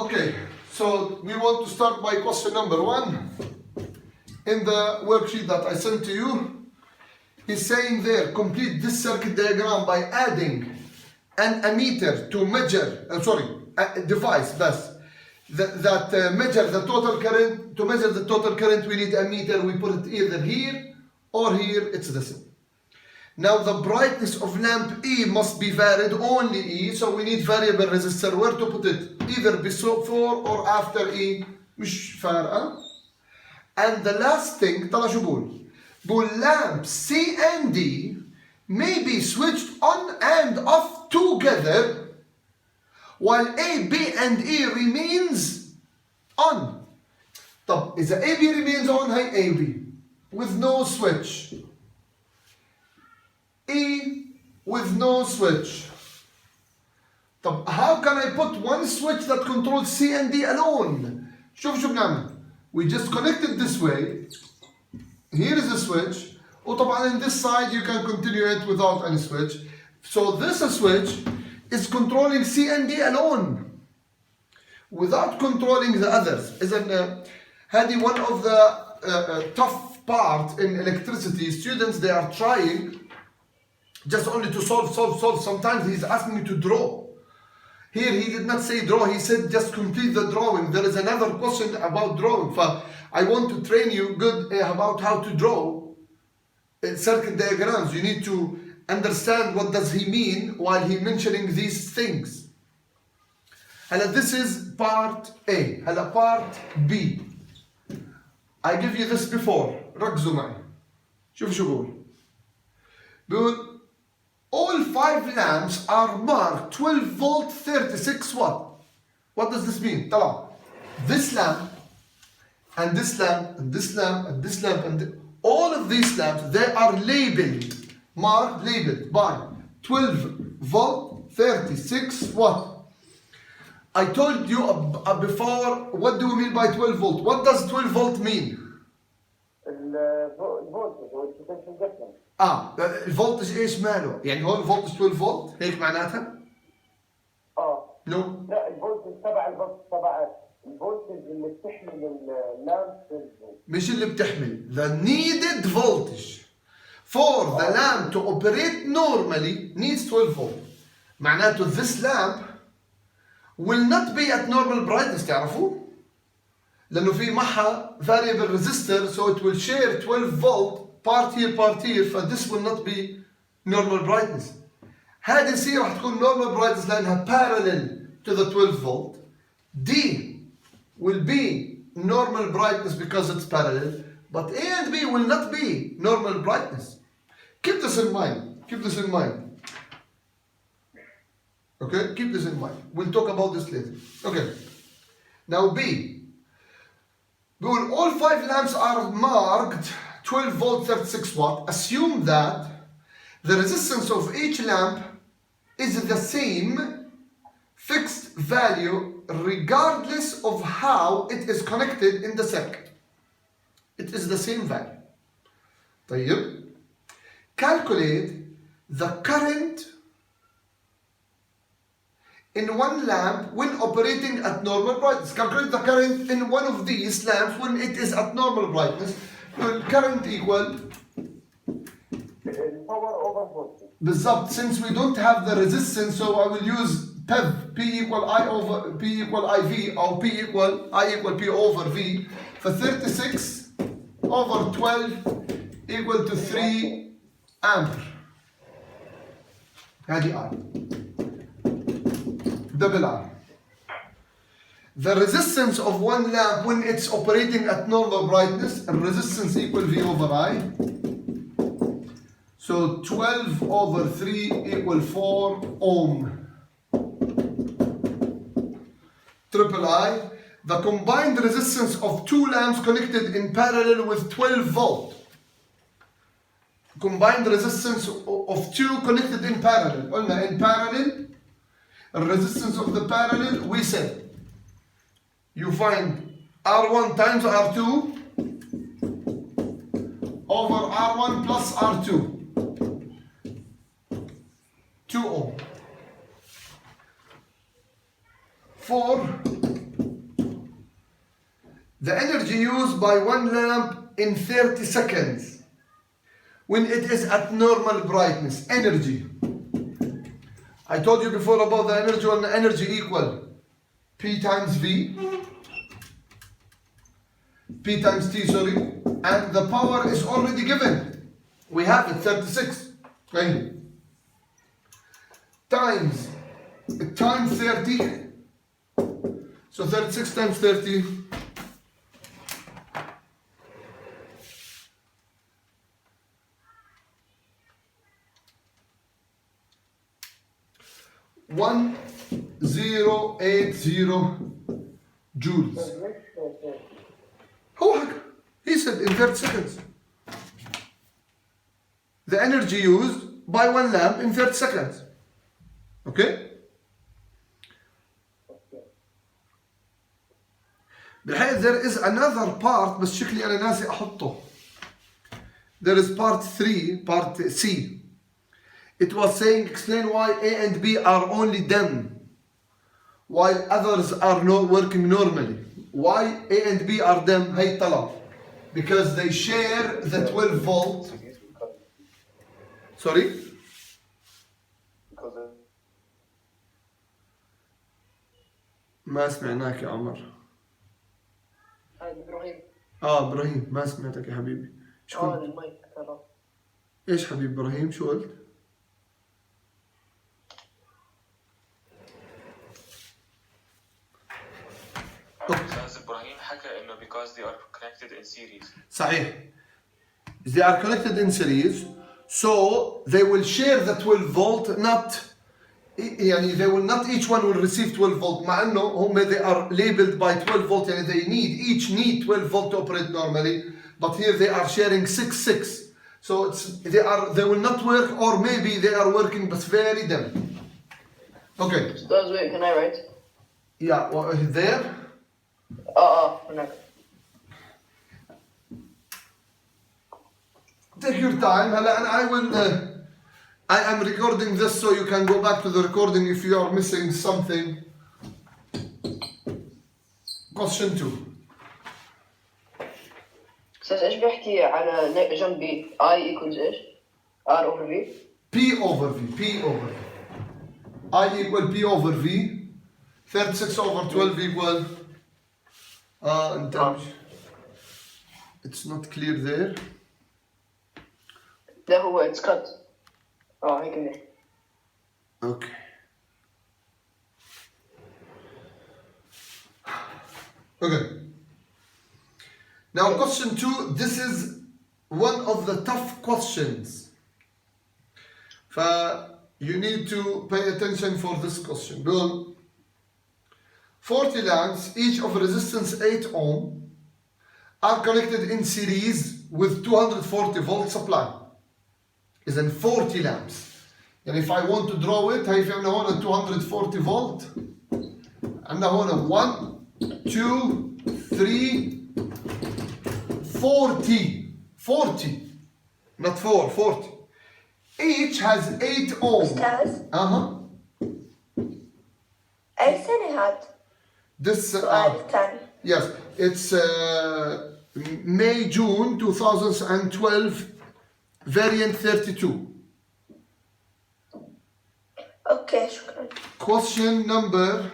Okay, so we want to start by question number 1. In the worksheet that I sent to you, he's saying there, complete this circuit diagram by adding an ammeter to measure, a device that measure the total current. To measure the total current, we need a meter. We put it either here or here, it's the same. Now the brightness of lamp E must be varied, only E, so we need variable resistor. Where to put it? Either before or after E, مش فارقة. And the last thing, طلع شو بقول lamp C and D may be switched on and off together while A, B and E remains on. طب إذا A, B remains on, هي A, B with no switch. E with no switch. طب how can I put one switch that controls C and D alone? شوف شو بنعمل. We just connect it this way. Here is a switch. وطبعا in this side you can continue it without any switch. So this switch is controlling C and D alone without controlling the others. إذن هذه one of the tough part in electricity. Students, they are trying just only to solve. Sometimes he's asking me to draw. Here he did not say draw, he said just complete the drawing. There is another question about drawing. I want to train you good about how to draw circuit diagrams. You need to understand what does he mean while he mentioning these things. هلا this is part A. هلا part B. I give you this before. ركزوا معي. شوف شو بقول. بقول all 5 lamps are marked 12 volt 36 watt. What does this mean? طلع. This lamp and this lamp and this lamp and this lamp and all of these lamps, they are labeled by 12 volt 36 watt. I told you before, what do we mean by 12 volt? What does 12 volt mean? الفولتج ايش ماله؟ يعني هون الفولتج 12 فولت هيك معناتها؟ نو لا الفولتج تبع الفولتج اللي بتحمل اللامب مش اللي بتحمل. The needed voltage for the lamp to operate normally needs 12 volt. معناته this lamp will not be at normal brightness. تعرفوا؟ لأنه في معها variable resistor, so it will share 12 volt part here, so this will not be normal brightness. هذه C راح تكون normal brightness لأنها parallel to the 12 volt. D will be normal brightness because it's parallel, but A and B will not be normal brightness. Keep this in mind. Okay, keep this in mind. We'll talk about this later. Okay, now B. All 5 lamps are marked 12 volt 36 watt. Assume that the resistance of each lamp is the same fixed value regardless of how it is connected in the circuit. It is the same value. طيب. Calculate the current in one lamp when operating at normal brightness. Calculate the current in one of these lamps when it is at normal brightness. Current equal power over voltage. بالضبط. Since we don't have the resistance, so I will use PEV, P equal I over P equal IV, or P equal I equal P over V. For 36 over 12 equal to 3 ampere. هذه I. Double I. The resistance of one lamp when it's operating at normal brightness, and resistance equal V over I. So 12 over 3 equal 4 ohm. Triple I. The combined resistance of 2 lamps connected in parallel with 12 volt. Combined resistance of 2 connected in parallel. قلنا in parallel. Resistance of the parallel, we said you find R1 times R2 over R1 plus R2. 2 ohm. 4 The energy used by one lamp in 30 seconds when it is at normal brightness. Energy. I told you before about the energy, and the energy equal P times V, P times T, sorry, and the power is already given. We have it, 36. Right. Times 30. So 36 times 30. One zero 80 joules. هو حكى. He said in 30 seconds. The energy used by one lamp in 30 seconds. Okay? بالحقيقة there is another part بس شكلي أنا ناسي أحطه. There is part 3, part C. It was saying explain why A and B are only dim while others are not working normally. Why A and B are dim? هي طلب. Because they share the 12 volt. Sorry? ما سمعناك يا عمر. ابراهيم. ابراهيم ما سمعتك يا حبيبي. شو قلت؟ المايك ترى. ايش حبيب ابراهيم شو قلت؟ أستاذ إبراهيم حكى إنه because they are connected in series. صحيح. They are connected in series, so they will share the 12 volt, not يعني they will not each one will receive 12 volt مع انه هم they are labeled by 12 volt يعني they need 12 volt to operate normally, but here they are sharing 6. So they will not work, or maybe they are working but very dim. Okay. Ustaz, wait, can I write? Yeah, well, there. هناك. Take your time. هلا I am recording this so you can go back to the recording if you are missing something. Question 2. أستاذ إيش بيحكي على جنبي I equals إيش؟ R over V. P over V. I equal P over V. 36 over 12 equal. It's not clear there. لا هو it's cut. هيك منيح. Okay. Now question 2, this is one of the tough questions. You need to pay attention for this question. Bill, 40 lamps, each of resistance 8 ohm, are connected in series with 240 volt supply. Is in 40 lamps. And if I want to draw it, هي في عندنا هون 240 volt. عندنا هون 1, 2, 3, 40. Not 4, 40. Each has 8 ohm. أستاذ أي سنة هاد؟ This سؤال الثاني. yes, it's May June 2012 variant 32. أوكي شكرا. Question number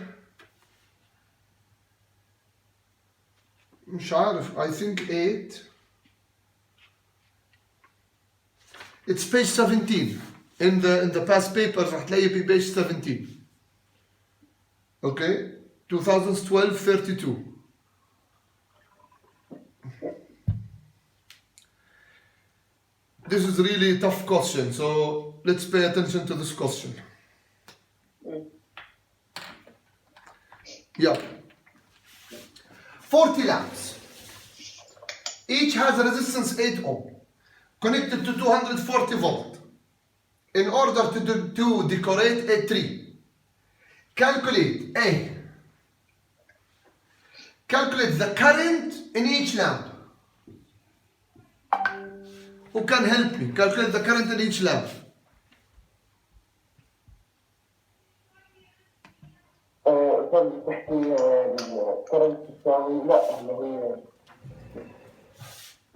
مش عارف, I think 8. It's page 17 in the past papers. رح تلاقيه page 17. Okay, 2012 32. This is really a tough question, so let's pay attention to this question. Yeah. 40 lamps. Each has a resistance 8 ohm connected to 240 volt. In order to decorate a tree, calculate the current in each lamp. Who can help me? Calculate the current in each lamp. عشان تحكي الكرنت تساوي لا اللي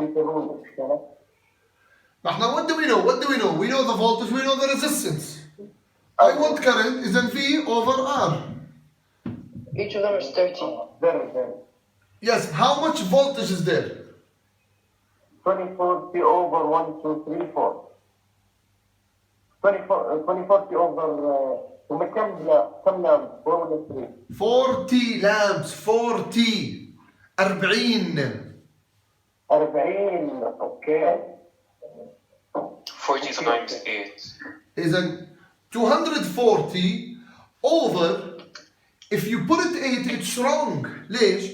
هي في رول كانت. احنا what do we know? What do we know? We know the voltage, we know the resistance. I want current is in V over R. Each of them is 30. Very. Yes, how much voltage is there? 2040 over 1, 2, 3, 4. 2040 over كم لامب 4 ولا 3 40 lamps 40 40 اوكي 40 times 8. إذا 240 over if you put it 8 it's wrong. ليش؟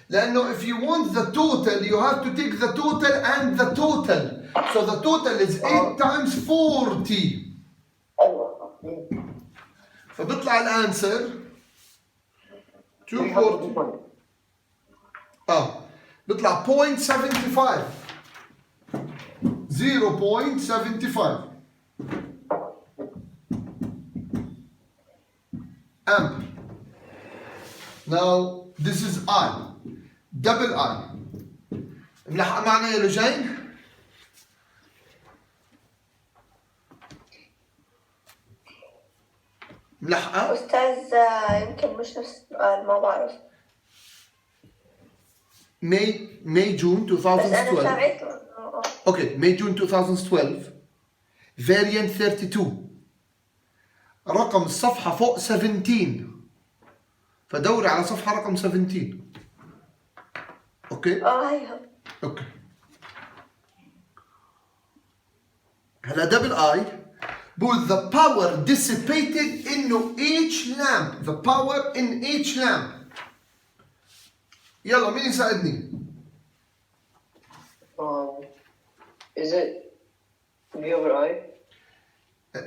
لأنه if you want the total you have to take the total and the total. So the total is 8 times 40. ايوه فبيطلع الانسر 240 بيطلع 0.75 0.75 amp. Now this is I double I. ملحق معنا يا لجين؟ ملحقة؟ أستاذ يمكن مش نفس السؤال ما بعرف. May June بس أنا 2012. سمعت. Okay, May June 2012 variant 32 رقم الصفحة فوق 17 فدوري على صفحة رقم 17. اوكي؟ هيها. اوكي. هلا دبل اي بقول the power dissipated into each lamp. The power in each lamp. يلا مين يساعدني؟ Is it V over I?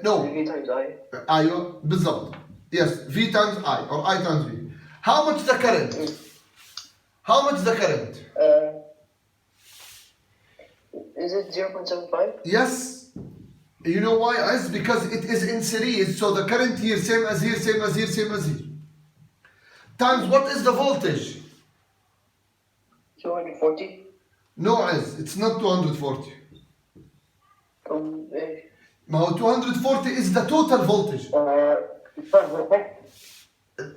No. V times I? ايوه بالضبط. Yes, V times I or I times V. How much the current? How much the current? Is it 0.75? Yes. You know why? It's because it is in series. So the current here same as here, same as here, same as here. Times what is the voltage? 240? No, it's not 240. ما هو 240 is the total voltage.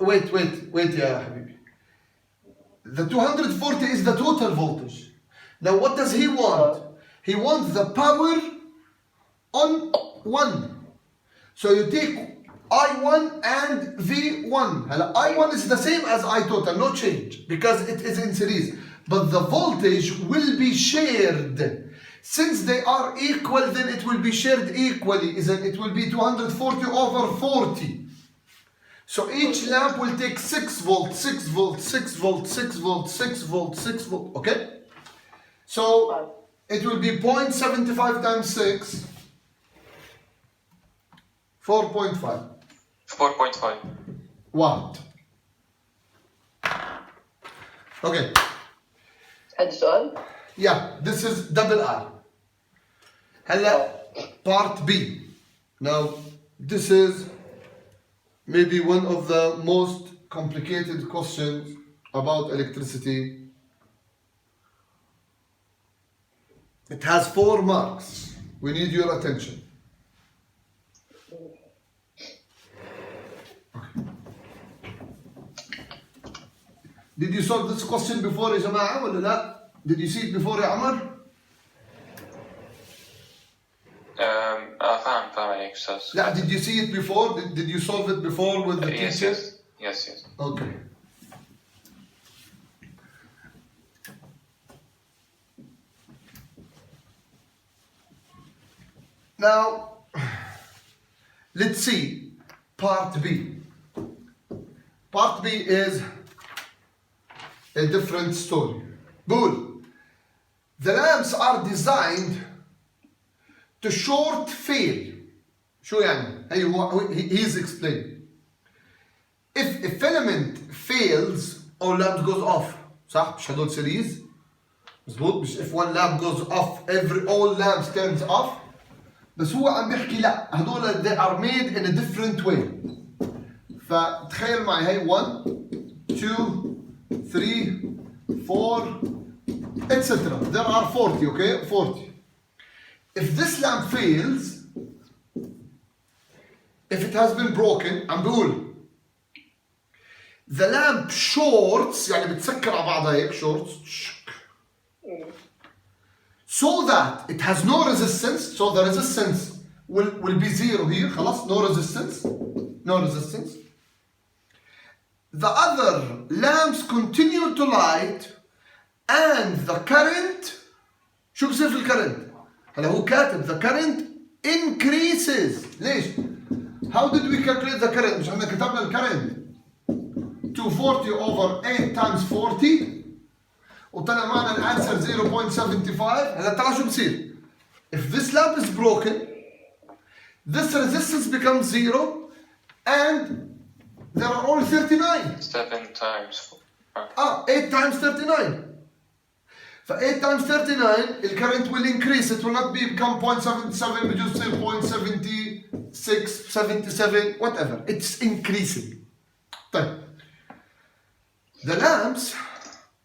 Wait يا حبيبي. The 240 is the total voltage. Now what does he want? He wants the power on 1. So you take I1 and V1. هلا I1 is the same as I total, no change because it is in series. But the voltage will be shared. Since they are equal, then it will be shared equally. It will be 240 over 40. So each lamp will take 6 volts, 6 volts, 6 volts, 6 volts, 6 volts, 6 volts. Okay? So it will be 0.75 times 6. 4.5 4.5. watt. Okay. هذا السؤال؟ Yeah, this is double R. هلا part B. Now this is maybe one of the most complicated questions about electricity. It has 4 marks. We need your attention. Did you solve this question before يا جماعة ولا لا؟ Did you see it before يا عمر؟ فاهم عليك أستاذ. لا, did you see it before? Did you solve it before with the teacher? Yes. Okay. Now, let's see part B. Part B is a different story. Bull. The lamps are designed to short fail. شو يعني؟ He's explaining. If a filament fails, all lamps goes off. صح؟ مش هدول series؟ مظبوط؟ مش if one lamp goes off, all lamps turns off. بس هو عم بيحكي لا، هدول they are made in a different way. فتخيل معي هي 1 2, 3, 4, etc. There are 40, okay? 40. If this lamp fails, if it has been broken, عم بقول the lamp shorts, يعني بتسكر على بعضها هيك shorts, so that it has no resistance, so the resistance will be zero here, خلاص, no resistance, no resistance. The other lamps continue to light and the current, شو بصير في الكرنت؟ هلا هو كاتب the current increases. ليش؟ How did we calculate the current؟ مش احنا كتبنا الكرنت 240 over 8 times 40 وطلع معنا الانسر 0.75. هلا طلع شو بصير؟ If this lamp is broken, this resistance becomes zero and there are only 39. 7 times 8 times 39. ف 8 times 39 الكرنت will increase, it will not become 0.77 بجوز تصير 0.76 77 whatever, it's increasing. طيب the lamps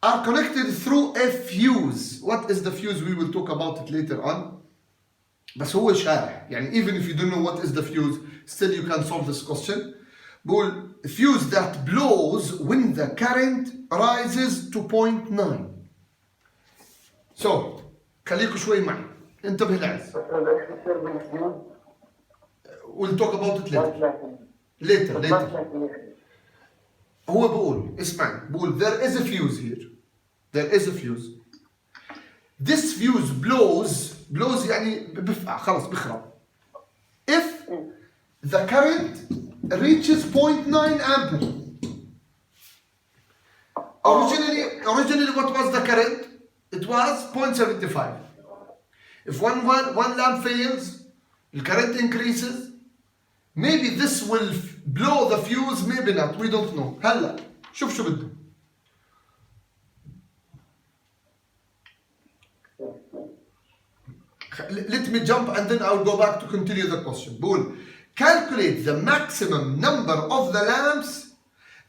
are connected through a fuse. What is the fuse? We will talk about it later on. بس هو شارح يعني even if you don't know what is the fuse, still you can solve this question. بقول fuse that blows when the current rises to 0.9. So خليكوا شوي معي, انتبه العز. ايش بصير بالفيوز؟ We'll talk about it ما later. سمعت. Later. هو بقول اسمعني, بقول there is a fuse here. There is a fuse. This fuse blows يعني بفقع, خلص بخرب. If the current reaches 0.9 ampere. Originally what was the current? It was 0.75. If one lamp fails, the current increases. Maybe this will blow the fuse, maybe not, we don't know. هلا شوف شو بده. Let me jump and then I'll go back to continue the question. بقول calculate the maximum number of the lamps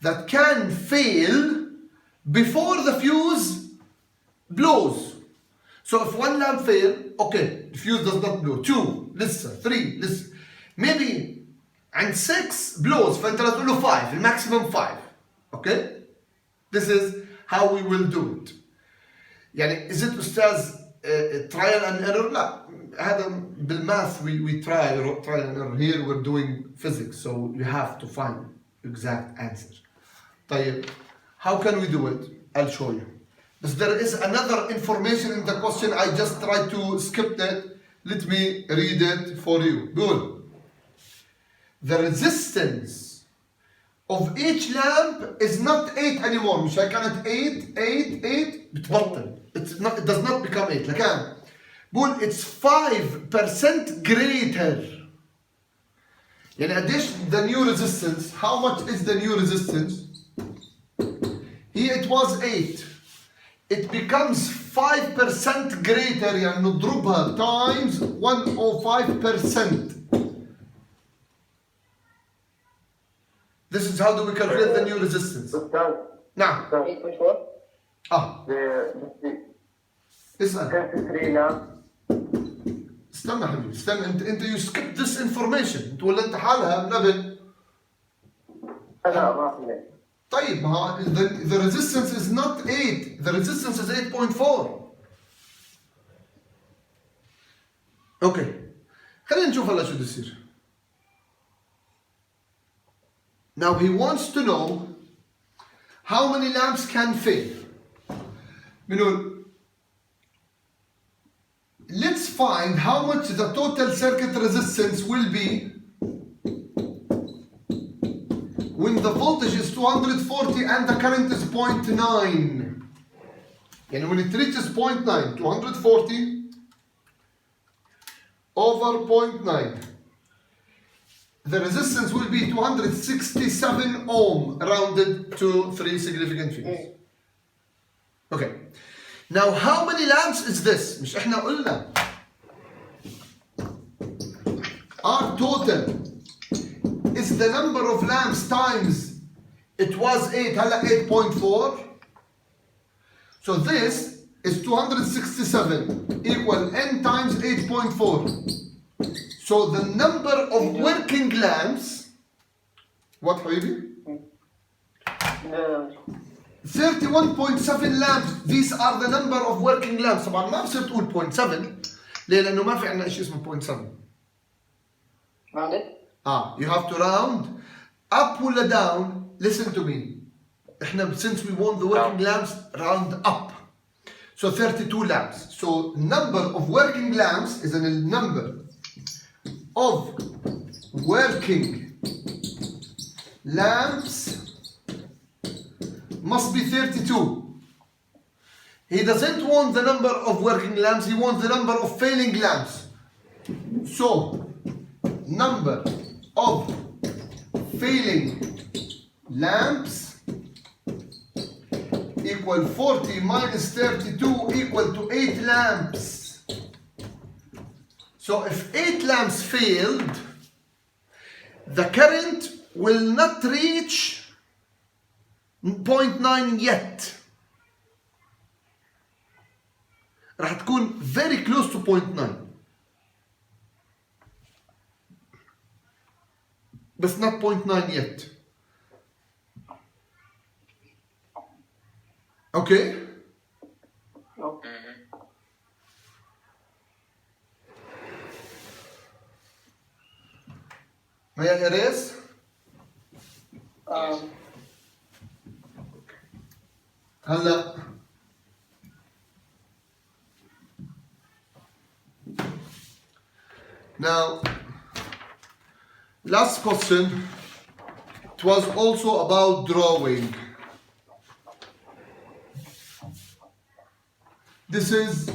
that can fail before the fuse blows. So if one lamp fail, okay, the fuse does not blow. 2 لسه, 3 لسه, maybe and 6 blows, فانت لازم تقول له 5, the maximum 5. Okay? This is how we will do it. يعني is it أستاذ trial and error؟ لا, هذا بالماث we try and error. Here we're doing physics, so you have to find exact answer. طيب, how can we do it? I'll show you. But there is another information in the question, I just tried to skip it. Let me read it for you. Good. The resistance of each lamp is not 8 anymore. مش هي كانت 8 بتبطل. It does not become 8. لكان بقول it's 5% greater. يعني قديش the new resistance? How much is the new resistance? Here it was 8. It becomes 5% greater, يعني نضربها times 105%. This is how do we calculate the new resistance. أستاذ نعم. 8.4. اسأل. 33 لام. استنى حبيبي, استنى, انت you skipped this information. انت ولا انت حالها من قبل. لا ما في. طيب, ما هو the resistance is not 8, the resistance is 8.4. اوكي, خلينا نشوف هلا شو بده يصير. Now he wants to know how many lamps can fail. بنقول let's find how much the total circuit resistance will be when the voltage is 240 and the current is 0.9. And when it reaches 0.9, 240 over 0.9, the resistance will be 267 ohm, rounded to 3 significant figures. Okay. Now how many lamps is this? مش احنا قلنا our total is the number of lamps times It was 8 هلا 8.4. So this is 267 equal n times 8.4. So the number of working lamps, what حبيبي? 31.7 lamps. These are the number of working lamps. طبعا ما بصير تقول 0.7 ليه؟ لأنه ما في عندنا شيء اسمه 0.7. rounded. You have to round up ولا down. Listen to me. احنا since we want the working lamps, round up. So 32 lamps. So number of working lamps is a number of working lamps must be 32. He doesn't want the number of working lamps, he wants the number of failing lamps. So, number of failing lamps equal 40 minus 32 equal to 8 lamps. So if 8 lamps failed, the current will not reach 0.9 yet. راح تكون very close to 0.9 بس not 0.9 yet. Okay? May I erase? هلا now last question, it was also about drawing. This is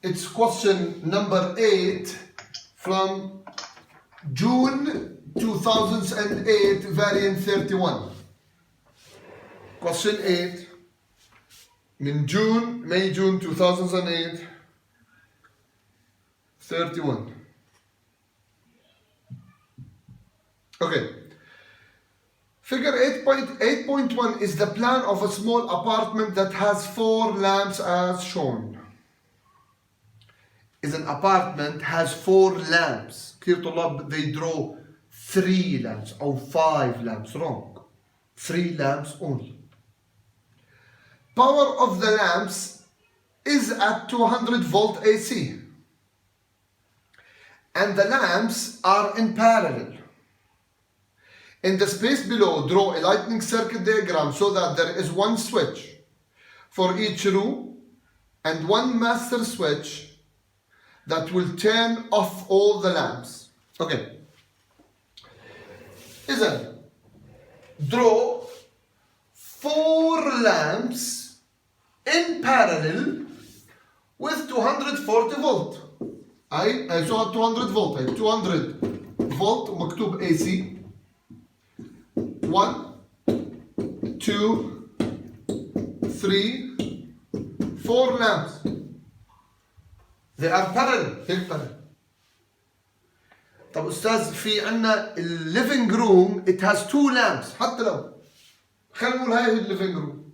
it's question number 8 from June 2008 variant 31. Question 8 من June 2008 31. Okay. Figure 8.1 is the plan of a small apartment that has 4 lamps as shown. Is an apartment has 4 lamps. كثير طلاب they draw 3 lamps or 5 lamps. Wrong. 3 lamps only. Power of the lamps is at 200 volt AC. And the lamps are in parallel. In the space below, draw a lightning circuit diagram so that there is one switch for each room and one master switch that will turn off all the lamps. Okay. إذن draw 4 lamps in parallel with 240 volt. I saw 200 volt. 200 volt ومكتوب AC. 1, 2, 3, 4 lamps. They are parallel. هيك parallel. طب أستاذ في عنا living room it has 2 lamps حتى لو خلينا نقول هاي living room.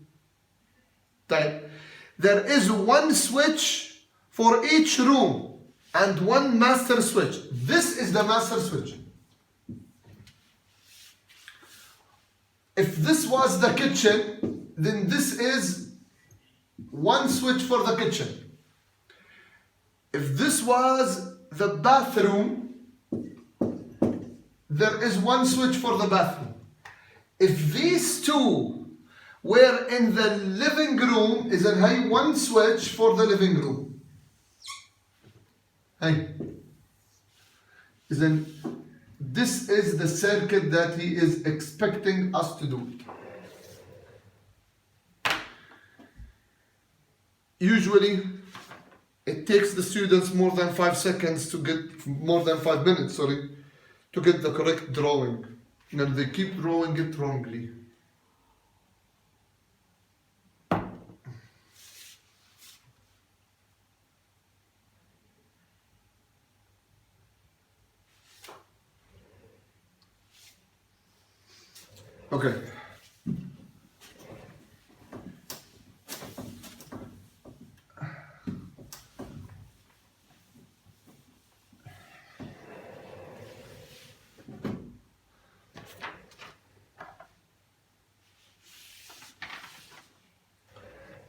طيب there is one switch for each room and one master switch. This is the master switch. If this was the kitchen, then this is one switch for the kitchen. If this was the bathroom, there is one switch for the bathroom. If these two were in the living room, is a one switch for the living room. Hey. Then this is the circuit that he is expecting us to do. Usually, it takes the students more than 5 seconds to get, more than 5 minutes, sorry, to get the correct drawing. And they keep drawing it wrongly. Okay.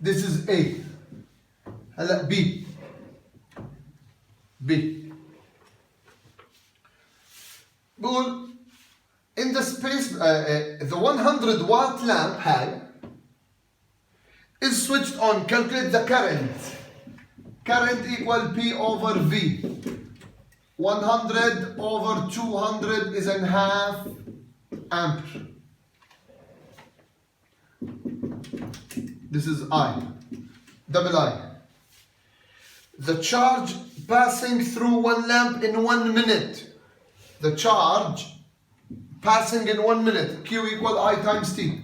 This is A. هلا B. بقول in the space the 100 watt lamp high is switched on. Calculate the current. Current equal P over V. 100 over 200 is a half ampere. This is I. Double I. The charge passing through one lamp in 1 minute. The charge passing in 1 minute. Q equal I times T.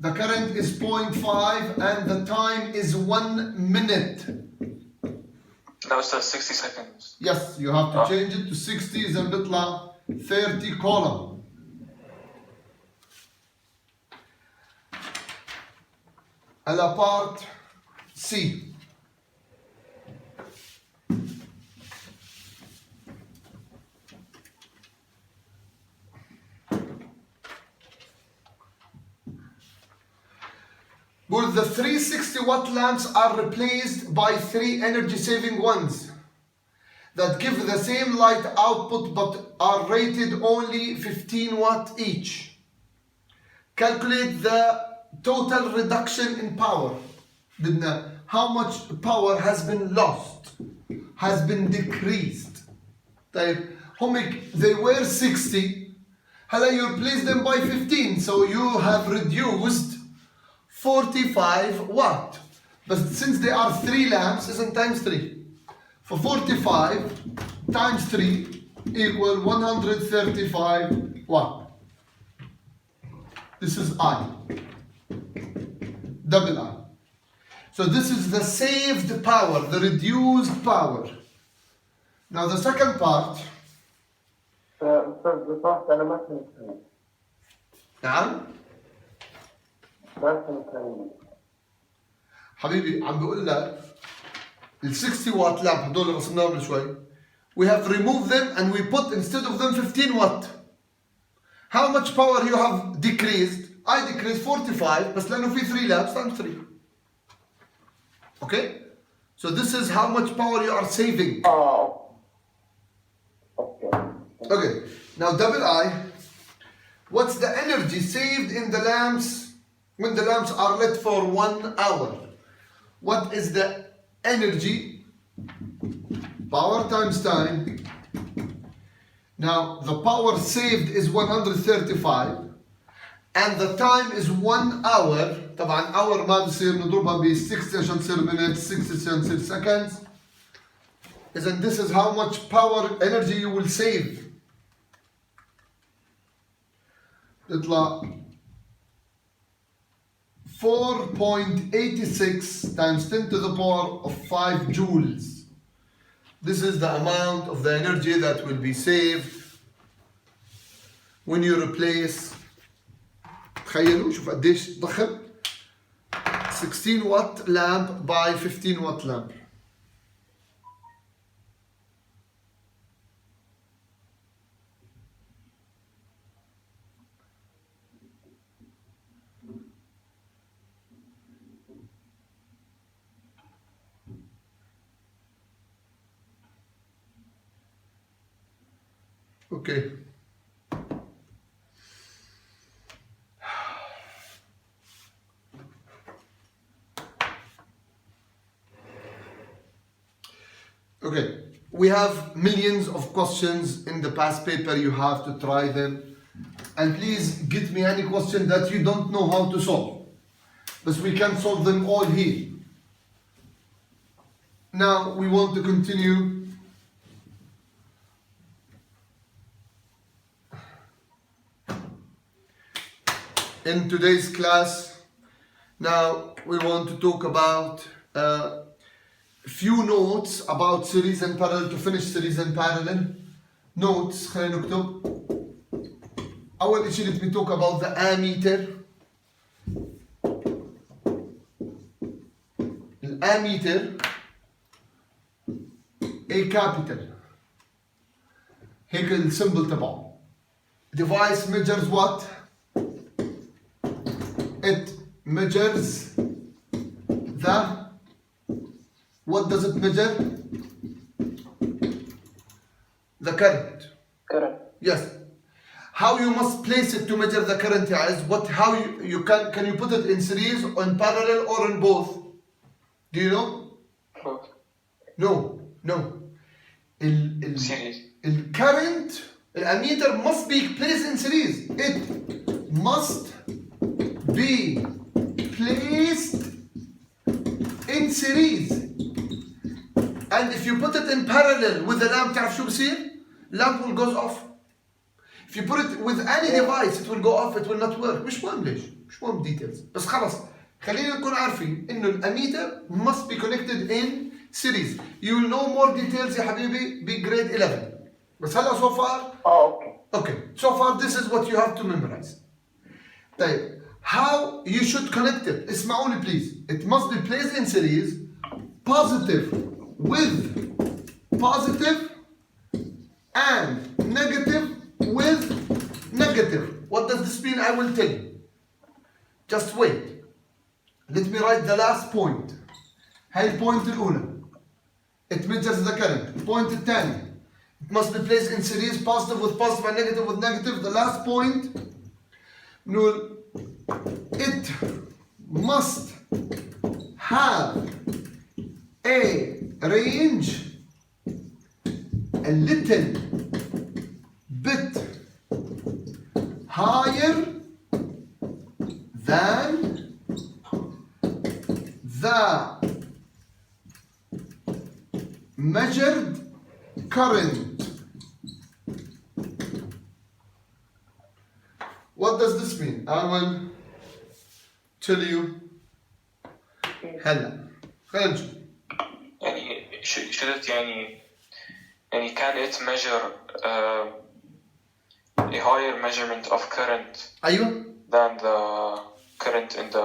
The current is 0.5 and the time is 1 minute. That was 60 seconds. Yes, you have to change it to 60 إذا بيطلع 30 column. هلا part C. Well, the 360 watt lamps are replaced by 3 energy saving ones that give the same light output but are rated only 15 watt each. Calculate the total reduction in power. How much power has been lost, has been decreased. They were 60. Hello, you replace them by 15, so you have reduced 45 watt. But since they are 3 lamps, isn't times 3. For 45 times 3 equal 135 watt. This is I. Double I. So this is the saved power, the reduced power. Now the second part. بالضبط أنا ما فهمت. نعم. ما فهمت. حبيبي عم بقول لك ال 60 watt lamp هدول اللي رسمناهم من شوي. We have removed them and we put instead of them 15 watt. How much power you have decreased? I decreased 45 بس لأنه في 3 lamps times 3. Okay? So this is how much power you are saving. Okay, now double I. What's the energy saved in the lamps when the lamps are lit for 1 hour? What is the energy? Power times time. Now the power saved is 135 and the time is 1 hour. طبعا hour ما بصير نضربها ب 60 عشان تصير minutes, 60 عشان تصير seconds. And this is how much power energy you will save. يطلع 4.86 times 10 to the power of 5 joules. This is the amount of the energy that will be saved when you replace. تخيلوا شوف قديش ضخم. 16 watt lamp by 15 watt lamp. Okay. Okay, we have millions of questions in the past paper. You have to try them. And please get me any question that you don't know how to solve. But we can solve them all here. Now we want to continue. In today's class, now we want to talk about few notes about series and parallel to finish series and parallel. Notes, خلينا نكتب. أول إشي let me talk about the ammeter. الاميتر A capital. هيك السمبل تبعه. Device measures what? It measures what does it measure? The current. current. Yes. How you must place it to measure the current is what? How you can you put it in series, or in parallel, or in both? Do you know? Both. No. Series. The current ammeter must be placed in series. It must be placed in series. And if you put it in parallel with the lamp, تعرف شو بصير؟ Lamp will go off. If you put it with any device, it will go off, it will not work. مش مهم ليش، مش مهم details. بس خلص خلينا نكون عارفين إنه الاميتر must be connected in series. You will know more details يا حبيبي بgrade 11. بس هلا so far. اوكي. Okay, so far this is what you have to memorize. طيب, how you should connect it? اسمعوني please. It must be placed in series, positive with positive and negative with negative. What does this mean? I will tell you. Just wait. Let me write the last point. هاي البوينت الأولى. It measures the current. Point الثاني. It must be placed in series, positive with positive and negative with negative. The last point, نقول it must have a range a little bit higher than the measured current. What does this mean? I will tell you. هلا خلينا نشوف. يعني should it يعني can it measure a higher measurement of current أيوة. than the current in the